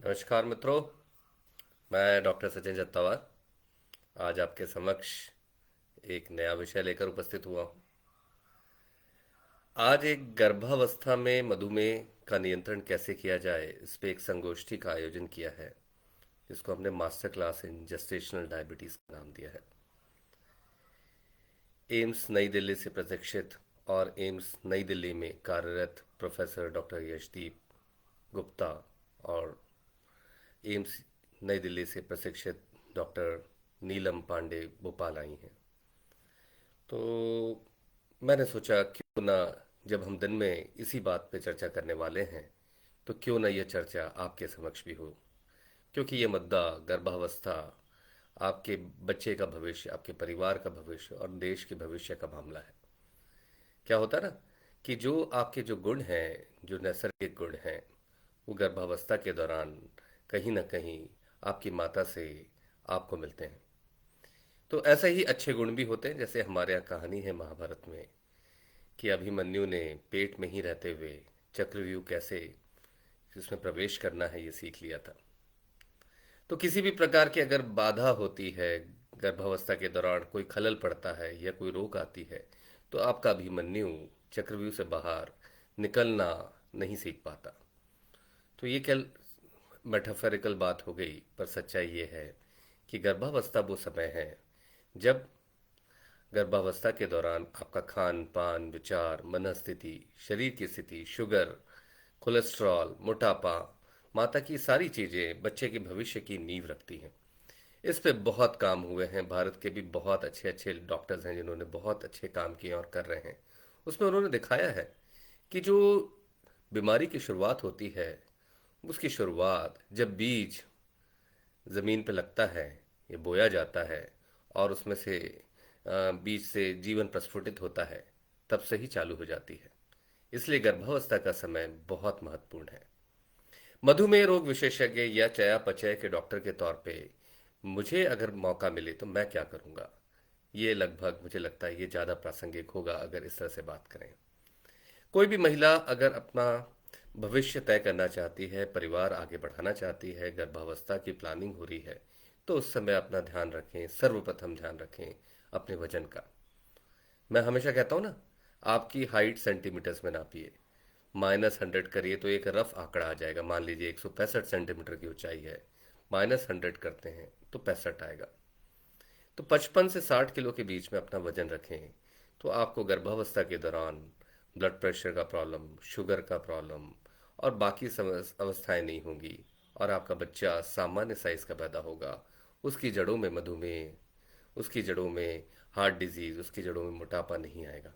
नमस्कार मित्रों। मैं डॉक्टर सचिन जत्तावार आज आपके समक्ष एक नया विषय लेकर उपस्थित हुआ हूँ। आज एक गर्भावस्था में मधुमेह का नियंत्रण कैसे किया जाए इस पे एक संगोष्ठी का आयोजन किया है, जिसको हमने master class in gestational diabetes का नाम दिया है। एम्स नई दिल्ली से प्रशिक्षित और एम्स नई दिल्ली में कार्यरत प्रोफेसर डॉक्टर यशदीप गुप्ता और एम्स नई दिल्ली से प्रशिक्षित डॉक्टर नीलम पांडे भोपाल आई हैं। तो मैंने सोचा क्यों ना, जब हम दिन में इसी बात पे चर्चा करने वाले हैं, तो क्यों ना यह चर्चा आपके समक्ष भी हो, क्योंकि ये मुद्दा गर्भावस्था आपके बच्चे का भविष्य, आपके परिवार का भविष्य और देश के भविष्य का मामला है। क्या होता है ना कि जो आपके जो गुण हैं, जो नैसर्गिक गुण हैं, वो गर्भावस्था के दौरान कहीं ना कहीं आपकी माता से आपको मिलते हैं। तो ऐसे ही अच्छे गुण भी होते हैं, जैसे हमारे यहाँ कहानी है महाभारत में कि अभिमन्यु ने पेट में ही रहते हुए चक्रव्यूह कैसे इसमें प्रवेश करना है ये सीख लिया था। तो किसी भी प्रकार की अगर बाधा होती है, गर्भावस्था के दौरान कोई खलल पड़ता है या कोई रोक आती है, तो आपका अभिमन्यु चक्रव्यूह से बाहर निकलना नहीं सीख पाता। तो ये क्या मेटाफरिकल बात हो गई, पर सच्चाई ये है कि गर्भावस्था वो समय है जब गर्भावस्था के दौरान आपका खान पान, विचार, मनस्थिति, शरीर की स्थिति, शुगर, कोलेस्ट्रॉल, मोटापा, माता की सारी चीज़ें बच्चे के भविष्य की नींव रखती हैं। इस पे बहुत काम हुए हैं, भारत के भी बहुत अच्छे अच्छे डॉक्टर्स हैं जिन्होंने बहुत अच्छे काम किए और कर रहे हैं। उसमें उन्होंने दिखाया है कि जो बीमारी की शुरुआत होती है, उसकी शुरुआत जब बीज ज़मीन पे लगता है, ये बोया जाता है और उसमें से बीज से जीवन प्रस्फुटित होता है, तब से ही चालू हो जाती है। इसलिए गर्भावस्था का समय बहुत महत्वपूर्ण है। मधुमेह रोग विशेषज्ञ या चयापचय के डॉक्टर के तौर पे मुझे अगर मौका मिले तो मैं क्या करूंगा, ये लगभग मुझे लगता है ये ज़्यादा प्रासंगिक होगा अगर इस तरह से बात करें। कोई भी महिला अगर अपना भविष्य तय करना चाहती है, परिवार आगे बढ़ाना चाहती है, गर्भावस्था की प्लानिंग हो रही है, तो उस समय अपना ध्यान रखें, सर्वप्रथम ध्यान रखें अपने वजन का। मैं हमेशा कहता हूँ ना, आपकी हाइट सेंटीमीटर्स में नापिए। -100 करिए तो एक रफ आंकड़ा आ जाएगा। मान लीजिए 165 सेंटीमीटर की ऊंचाई है, -100 करते हैं तो 65 आएगा। तो 55 से 60 किलो के बीच में अपना वजन रखें, तो आपको गर्भावस्था के दौरान ब्लड प्रेशर का प्रॉब्लम, शुगर का प्रॉब्लम और बाकी अवस्थाएं नहीं होंगी, और आपका बच्चा सामान्य साइज का पैदा होगा। उसकी जड़ों में मधुमेह, उसकी जड़ों में हार्ट डिजीज, उसकी जड़ों में मोटापा नहीं आएगा।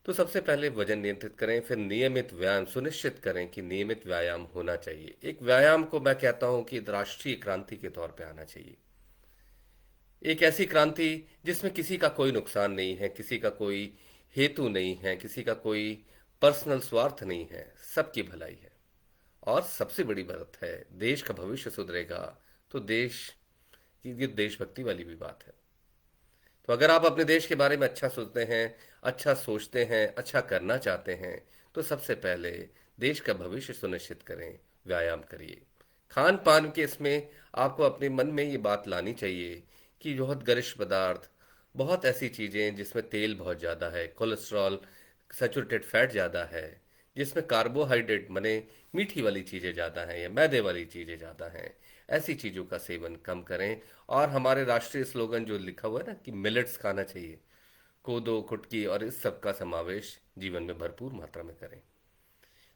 तो सबसे पहले वजन नियंत्रित करें, फिर नियमित व्यायाम सुनिश्चित करें कि नियमित व्यायाम होना चाहिए। एक व्यायाम को मैं कहता हूं कि राष्ट्रीय क्रांति के तौर पे आना चाहिए। एक ऐसी क्रांति जिसमें किसी का कोई नुकसान नहीं है, किसी का कोई हेतु नहीं है, किसी का कोई पर्सनल स्वार्थ नहीं है, सबकी भलाई है। और सबसे बड़ी बात है, देश का भविष्य सुधरेगा तो देश की ये देशभक्ति वाली भी बात है। तो अगर आप अपने देश के बारे में अच्छा सोचते हैं, अच्छा सोचते हैं, अच्छा करना चाहते हैं, तो सबसे पहले देश का भविष्य सुनिश्चित करें, व्यायाम करिए। खान पान के इसमें आपको अपने मन में ये बात लानी चाहिए कि बहुत गरिष्ठ पदार्थ, बहुत ऐसी चीज़ें जिसमें तेल बहुत ज़्यादा है, कोलेस्ट्रॉल, सैचुरेटेड फैट ज़्यादा है, जिसमें कार्बोहाइड्रेट मने मीठी वाली चीज़ें ज़्यादा हैं या मैदे वाली चीज़ें ज़्यादा हैं, ऐसी चीज़ों का सेवन कम करें। और हमारे राष्ट्रीय स्लोगन जो लिखा हुआ है ना कि मिलेट्स खाना चाहिए, कोदो, कुटकी और इस सब का समावेश जीवन में भरपूर मात्रा में करें।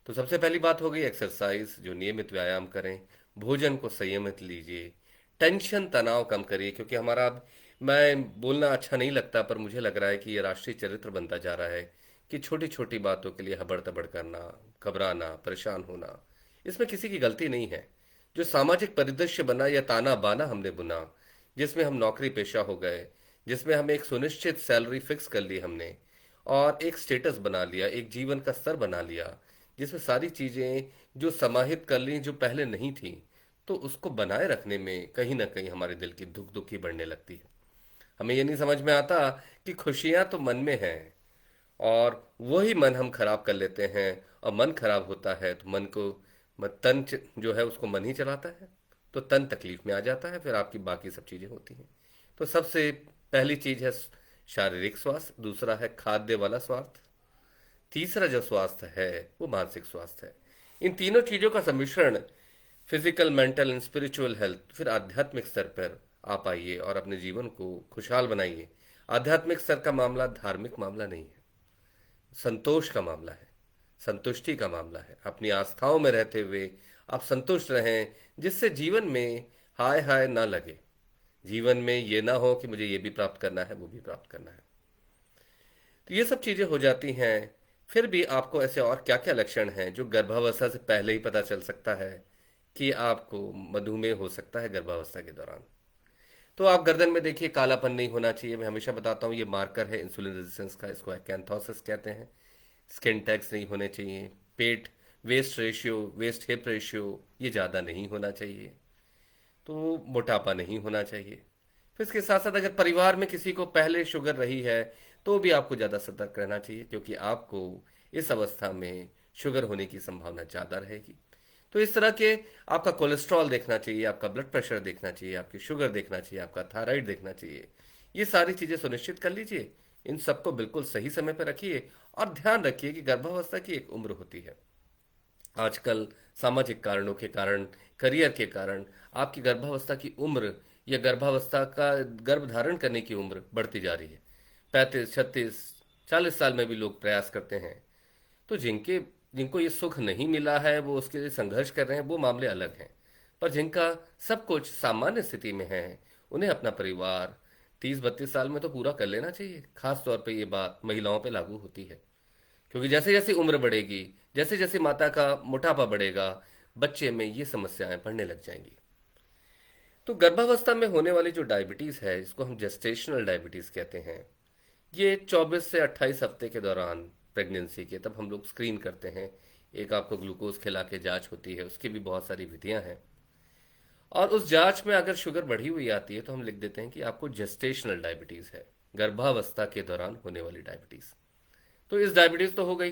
तो सबसे पहली बात हो गई एक्सरसाइज, जो नियमित व्यायाम करें। भोजन को संयमित लीजिए। टेंशन तनाव कम करिए, क्योंकि हमारा अब, मैं बोलना अच्छा नहीं लगता पर मुझे लग रहा है कि ये राष्ट्रीय चरित्र बनता जा रहा है कि छोटी छोटी बातों के लिए हबड़ तबड़ करना, घबराना, परेशान होना, इसमें किसी की गलती नहीं है। जो सामाजिक परिदृश्य बना या ताना बाना हमने बुना, जिसमें हम नौकरी पेशा हो गए, जिसमें हम एक सुनिश्चित सैलरी फिक्स कर ली हमने, और एक स्टेटस बना लिया, एक जीवन का स्तर बना लिया, जिसमें सारी चीज़ें जो समाहित कर ली जो पहले नहीं थी, तो उसको बनाए रखने में कहीं ना कहीं हमारे दिल की धुक धुकी बढ़ने लगती है। हमें ये नहीं समझ में आता कि खुशियां तो मन में हैं, और वही मन हम खराब कर लेते हैं, और मन खराब होता है तो मन को तन जो है उसको मन ही चलाता है, तो तन तकलीफ में आ जाता है, फिर आपकी बाकी सब चीज़ें होती हैं। तो सबसे पहली चीज़ है शारीरिक स्वास्थ्य, दूसरा है खाद्य वाला स्वास्थ्य, तीसरा जो स्वास्थ्य है वो मानसिक स्वास्थ्य है। इन तीनों चीज़ों का सम्मिश्रण, physical, mental and spiritual health, फिर आध्यात्मिक स्तर पर आप आइए और अपने जीवन को खुशहाल बनाइए। आध्यात्मिक स्तर का मामला धार्मिक मामला नहीं है, संतोष का मामला है, संतुष्टि का मामला है। अपनी आस्थाओं में रहते हुए आप संतुष्ट रहें, जिससे जीवन में हाय हाय ना लगे, जीवन में ये ना हो कि मुझे ये भी प्राप्त करना है वो भी प्राप्त करना है। तो ये सब चीज़ें हो जाती हैं। फिर भी आपको ऐसे और क्या क्या लक्षण हैं जो गर्भावस्था से पहले ही पता चल सकता है कि आपको मधुमेह हो सकता है गर्भावस्था के दौरान। तो आप गर्दन में देखिए कालापन नहीं होना चाहिए। मैं हमेशा बताता हूँ ये मार्कर है इंसुलिन रेजिस्टेंस का, इसको एक्यांथोसिस कहते हैं। स्किन टैक्स नहीं होने चाहिए। पेट waist ratio, waist hip ratio ये ज़्यादा नहीं होना चाहिए। तो मोटापा नहीं होना चाहिए। फिर इसके साथ साथ अगर परिवार में किसी को पहले शुगर रही है तो भी आपको ज़्यादा सतर्क रहना चाहिए, क्योंकि आपको इस अवस्था में शुगर होने की संभावना ज़्यादा रहेगी। तो इस तरह के आपका कोलेस्ट्रॉल देखना चाहिए, आपका ब्लड प्रेशर देखना चाहिए, आपकी शुगर देखना चाहिए, आपका थायराइड देखना चाहिए। ये सारी चीज़ें सुनिश्चित कर लीजिए। इन सबको बिल्कुल सही समय पर रखिए और ध्यान रखिए कि गर्भावस्था की एक उम्र होती है। आजकल सामाजिक कारणों के कारण, करियर के कारण आपकी गर्भावस्था की उम्र या गर्भावस्था का गर्भ धारण करने की उम्र बढ़ती जा रही है। 35, 36, 40 साल में भी लोग प्रयास करते हैं। तो जिनको ये सुख नहीं मिला है, वो उसके लिए संघर्ष कर रहे हैं, वो मामले अलग हैं। पर जिनका सब कुछ सामान्य स्थिति में है, उन्हें अपना परिवार 30, 32 साल में तो पूरा कर लेना चाहिए। खास तौर पे ये बात महिलाओं पे लागू होती है, क्योंकि जैसे जैसे उम्र बढ़ेगी, जैसे जैसे माता का मोटापा बढ़ेगा, बच्चे में ये समस्याएं बढ़ने लग जाएंगी। तो गर्भावस्था में होने वाली जो डायबिटीज़ है, इसको हम जेस्टेशनल डायबिटीज़ कहते हैं। ये 24 से 28 हफ्ते के दौरान प्रेगनेंसी के, तब हम लोग स्क्रीन करते हैं। एक आपको ग्लूकोज खिला के जाँच होती है, उसकी भी बहुत सारी विधियां हैं। और उस जांच में अगर शुगर बढ़ी हुई आती है तो हम लिख देते हैं कि आपको जेस्टेशनल डायबिटीज़ है, गर्भावस्था के दौरान होने वाली डायबिटीज़। तो इस डायबिटीज़ तो हो गई।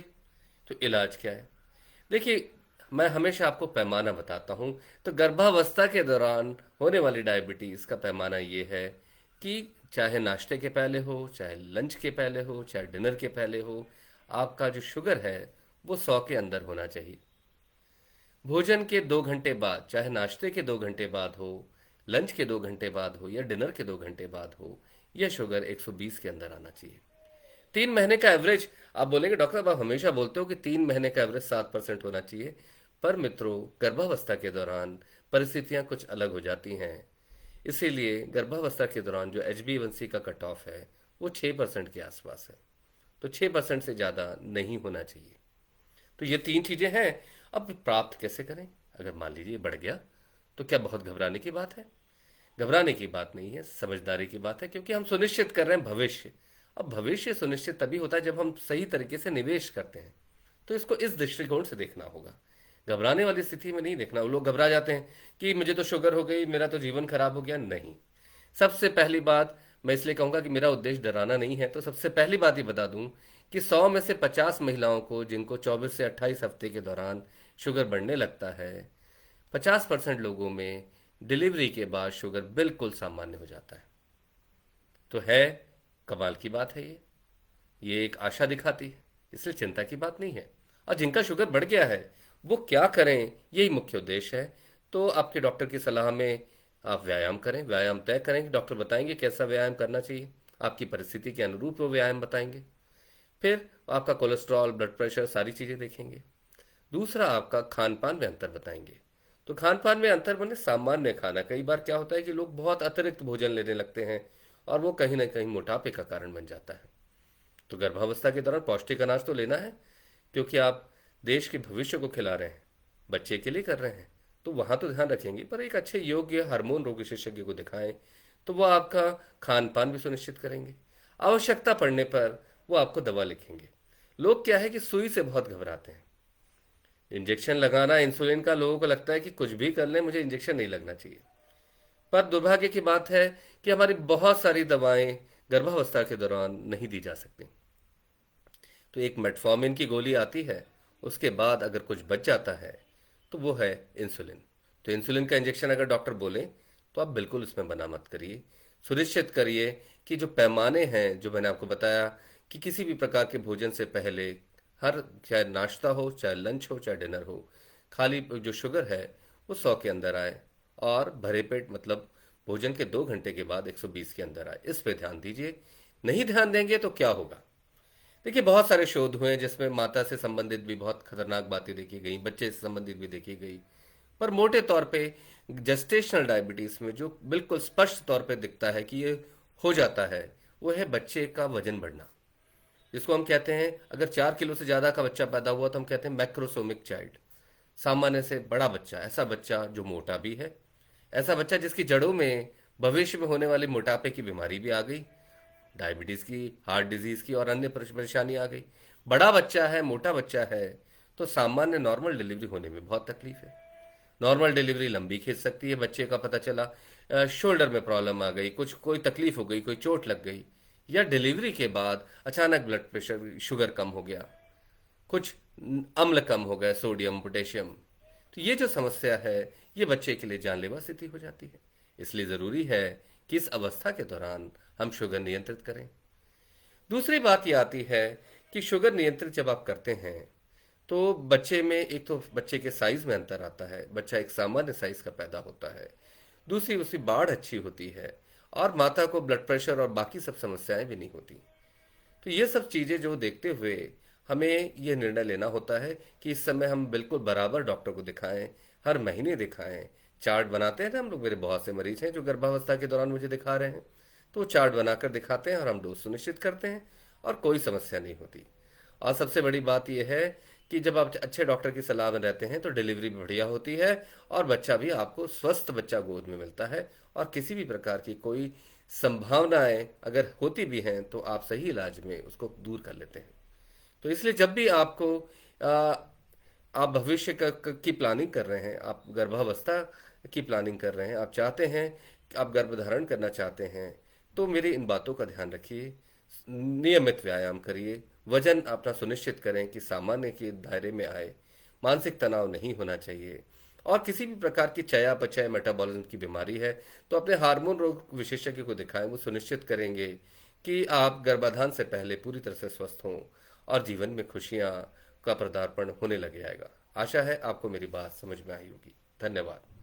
तो इलाज क्या है? देखिए, मैं हमेशा आपको पैमाना बताता हूँ। तो गर्भावस्था के दौरान होने वाली डायबिटीज़ का पैमाना ये है कि चाहे नाश्ते के पहले हो, चाहे लंच के पहले हो, चाहे डिनर के पहले हो, आपका जो शुगर है वो 100 के अंदर होना चाहिए। भोजन के 2 घंटे बाद, चाहे नाश्ते के 2 घंटे बाद हो, लंच के 2 घंटे बाद हो या डिनर के 2 घंटे बाद हो, यह शुगर 120 के अंदर आना चाहिए। 3 महीने का एवरेज, आप बोलेंगे डॉक्टर साहब आप हमेशा बोलते हो कि 3 महीने का एवरेज 7% होना चाहिए। पर मित्रों, गर्भावस्था के दौरान परिस्थितियां कुछ अलग हो जाती हैं। इसीलिए गर्भावस्था के दौरान जो HbA1c का कट ऑफ है वो 6% के आसपास है। तो 6% से ज़्यादा नहीं होना चाहिए। तो ये 3 चीज़ें हैं। अब प्राप्त कैसे करें? अगर मान लीजिए बढ़ गया, तो क्या बहुत घबराने की बात है? घबराने की बात नहीं है, समझदारी की बात है, क्योंकि हम सुनिश्चित कर रहे हैं भविष्य। अब भविष्य सुनिश्चित तभी होता है जब हम सही तरीके से निवेश करते हैं। तो इसको इस दृष्टिकोण से देखना होगा, घबराने वाली स्थिति में नहीं देखना। वो लोग घबरा जाते हैं कि मुझे तो शुगर हो गई, मेरा तो जीवन खराब हो गया। नहीं, सबसे पहली बात मैं इसलिए कहूंगा कि मेरा उद्देश्य डराना नहीं है, तो सबसे पहली बात ये बता दूं कि 100 में से 50 महिलाओं को जिनको 24 से 28 हफ्ते के दौरान शुगर बढ़ने लगता है, 50% लोगों में डिलीवरी के बाद शुगर बिल्कुल सामान्य हो जाता है। तो है कमाल की बात है ये एक आशा दिखाती है, इसलिए चिंता की बात नहीं है। और जिनका शुगर बढ़ गया है वो क्या करें, यही मुख्य उद्देश्य है। तो आपके डॉक्टर की सलाह में आप व्यायाम करें, व्यायाम तय करें कि डॉक्टर बताएंगे कैसा व्यायाम करना चाहिए, आपकी परिस्थिति के अनुरूप वो व्यायाम बताएंगे। फिर आपका कोलेस्ट्रॉल, ब्लड प्रेशर, सारी चीज़ें देखेंगे। दूसरा, आपका खान पान में अंतर बताएंगे। तो खान पान में अंतर बने सामान्य खाना। कई बार क्या होता है कि लोग बहुत अतिरिक्त भोजन लेने लगते हैं और वो कहीं ना कहीं मोटापे का कारण बन जाता है। तो गर्भावस्था के दौरान पौष्टिक अनाज तो लेना है, क्योंकि आप देश के भविष्य को खिला रहे हैं, बच्चे के लिए कर रहे हैं। तो वहाँ तो ध्यान रखेंगे, पर एक अच्छे योग्य हार्मोन रोग विशेषज्ञ को दिखाएं, तो वो आपका खान पान भी सुनिश्चित करेंगे। आवश्यकता पड़ने पर वो आपको दवा लिखेंगे। लोग क्या है कि सुई से बहुत घबराते हैं। इंजेक्शन लगाना इंसुलिन का, लोगों को लगता है कि कुछ भी कर लें, मुझे इंजेक्शन नहीं लगना चाहिए। पर दुर्भाग्य की बात है कि हमारी बहुत सारी दवाएं गर्भावस्था के दौरान नहीं दी जा सकती। तो एक मेटफॉर्मिन की गोली आती है, उसके बाद अगर कुछ बच जाता है तो वो है इंसुलिन। तो इंसुलिन का इंजेक्शन अगर डॉक्टर बोले तो आप बिल्कुल उसमें मना मत करिए। सुनिश्चित करिए कि जो पैमाने हैं जो मैंने आपको बताया, कि किसी भी प्रकार के भोजन से पहले, हर चाहे नाश्ता हो चाहे लंच हो चाहे डिनर हो, खाली जो शुगर है वो 100 के अंदर आए, और भरे पेट मतलब भोजन के 2 घंटे के बाद 120 के अंदर आए। इस पे ध्यान दीजिए। नहीं ध्यान देंगे तो क्या होगा? देखिए, बहुत सारे शोध हुए हैं जिसमें माता से संबंधित भी बहुत खतरनाक बातें देखी गई, बच्चे से संबंधित भी देखी गई। पर मोटे तौर पे जेस्टेशनल डायबिटीज में जो बिल्कुल स्पष्ट तौर पे दिखता है कि ये हो जाता है, वो है बच्चे का वजन बढ़ना, जिसको हम कहते हैं, अगर 4 किलो से ज्यादा का बच्चा पैदा हुआ तो हम कहते हैं मैक्रोसोमिक चाइल्ड। सामान्य से बड़ा बच्चा, ऐसा बच्चा जो मोटा भी है, ऐसा बच्चा जिसकी जड़ों में भविष्य में होने वाली मोटापे की बीमारी भी आ गई, डायबिटीज की, हार्ट डिजीज की और अन्य परेशानी आ गई। बड़ा बच्चा है, मोटा बच्चा है, तो सामान्य नॉर्मल डिलीवरी होने में बहुत तकलीफ है। नॉर्मल डिलीवरी लंबी खींच सकती है। बच्चे का पता चला शोल्डर में प्रॉब्लम आ गई, कुछ कोई तकलीफ हो गई, कोई चोट लग गई, या डिलीवरी के बाद अचानक ब्लड प्रेशर शुगर कम हो गया, कुछ अम्ल कम हो गया, सोडियम पोटेशियम, तो ये जो समस्या है ये बच्चे के लिए जानलेवा स्थिति हो जाती है। इसलिए ज़रूरी है कि इस अवस्था के दौरान हम शुगर नियंत्रित करें। दूसरी बात ये आती है कि शुगर नियंत्रित जब आप करते हैं तो बच्चे में एक तो बच्चे के साइज में अंतर आता है, बच्चा एक सामान्य साइज का पैदा होता है। दूसरी, उसकी बाढ़ अच्छी होती है, और माता को ब्लड प्रेशर और बाकी सब समस्याएं भी नहीं होती। तो ये सब चीज़ें जो देखते हुए हमें ये निर्णय लेना होता है कि इस समय हम बिल्कुल बराबर डॉक्टर को दिखाएं, हर महीने दिखाएं। चार्ट बनाते हैं ना हम लोग, मेरे बहुत से मरीज हैं जो गर्भावस्था के दौरान मुझे दिखा रहे हैं, तो वो चार्ट बनाकर दिखाते हैं और हम डोज सुनिश्चित करते हैं, और कोई समस्या नहीं होती। और सबसे बड़ी बात यह है कि जब आप अच्छे डॉक्टर की सलाह में रहते हैं तो डिलीवरी भी बढ़िया होती है, और बच्चा भी आपको स्वस्थ बच्चा गोद में मिलता है, और किसी भी प्रकार की कोई संभावनाएं अगर होती भी हैं तो आप सही इलाज में उसको दूर कर लेते हैं। तो इसलिए जब भी आपको आ, आप भविष्य की प्लानिंग कर रहे हैं, आप गर्भावस्था की प्लानिंग कर रहे हैं, आप चाहते हैं कि आप गर्भधारण करना चाहते हैं, तो मेरी इन बातों का ध्यान रखिए। नियमित व्यायाम करिए, वजन अपना सुनिश्चित करें कि सामान्य के दायरे में आए, मानसिक तनाव नहीं होना चाहिए, और किसी भी प्रकार की चयापचय मेटाबॉलिज्म की बीमारी है तो अपने हार्मोन रोग विशेषज्ञ को दिखाएं। वो सुनिश्चित करेंगे कि आप गर्भाधान से पहले पूरी तरह से स्वस्थ हों, और जीवन में खुशियां का पदार्पण होने लग जाएगा। आशा है आपको मेरी बात समझ में आई होगी। धन्यवाद।